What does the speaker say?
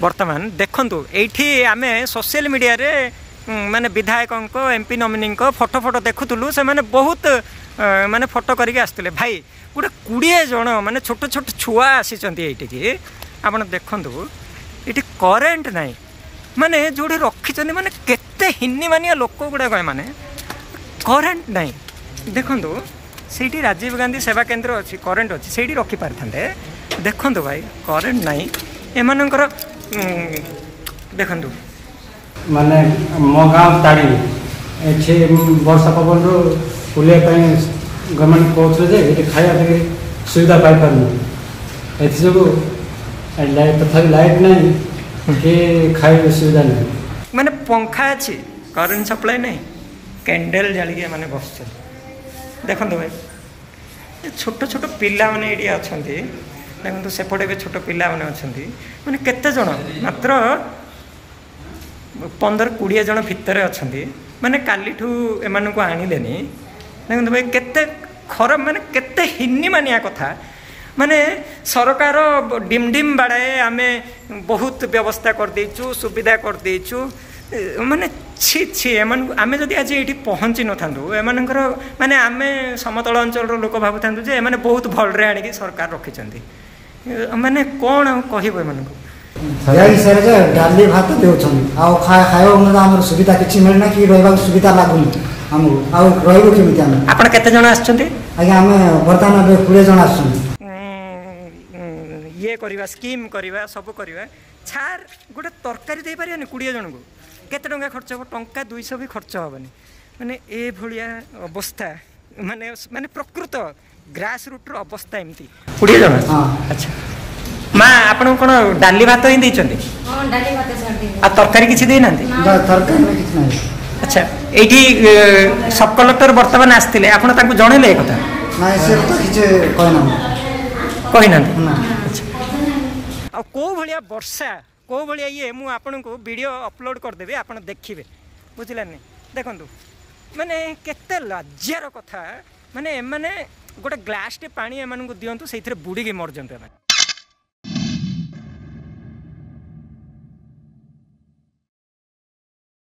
बर्तमान देखु ये आम सोशल मीडिया रे माने विधायक एमपी नॉमिनी फोटो फोटो देखुलु से माने बहुत माने फोटो करके आसते भाई गोटे 20 जन माने छोट छोट छुआ आसी आप देखु ये करेन्ट नाई माने जोड़ी रखी माने केते हिन्नी मानिया लोक गुड़ाक माने करेन्ट नाई देखु से राजीव गांधी सेवा केन्द्र अच्छी करेन्ट अच्छी से रखिपार था देखु भाई करेन्ट नाई एमानकर देखु माने मो गाँव ताड़ी ये वर्षा पवन रुलिया गवर्नमेंट कहते खाया सुविधा पाई पार जो तथा लाइट नहीं कि खाई सुविधा नहीं माने पंखा अच्छी करेन्ट सप्लाई नहीं कैंडल जालिए माने बस देखो भाई छोट छोट पिला माने ये अच्छा देखो सेपटे भी छोट पिला माने अच्छा माने केते जन मात्र 15-20 जन भितर अच्छा माने काली एमान को आनिलेनी देखो भाई केते खराब माने केते हिन्नी मानिया कथा माने सरकार डिम डिम बाड़ाए आम बहुत व्यवस्था कर देचु सुविधा कर देचु माने छी छी एमान आम जदि आज ये पहुँची न था एमानकर माने आम समतल अंचल लोक भावुँ जे एमाने बहुत भलरे आनिकी सरकार रखिंट माने कौन कहब एम डाली भात देउछन खाया सुविधा किसी मिलना कि रहा सुविधा लगुनि आमको आप केते जन आछंती आज्ञा आम बर्तमान 20 जन आस ये करवा स्कीम करवा सब करवा छार गोटे तरकारी दे पारे 20 जन को केते टंका खर्च हो टंका 200 भी खर्च हेनी माने ए भलिया अवस्था माने माने प्रकृत ग्रास रूट रो अवस्था एमती 20 जन अच्छा माँ आपन कौन डाली भात ही देइछन्ती डाली भात छाड़ी आ तरकारी किछि देइ नांती तरकारी किछि नै अच्छा एठी सब कलेक्टर वर्तमान आस्तिले आपण तांको जणैले ए कथा नै से तो किछि कहि नांती अच्छा आ को भलिया वर्षा को भलिया ये मु आपन को वीडियो अपलोड कर देबे आपण देखिबे बुझिला नै देखंतु माने केते लज्जार कथा माने गोटे ग्लास टे पानी एमान को दियंतु सेइथरे बुडी के मर जंतु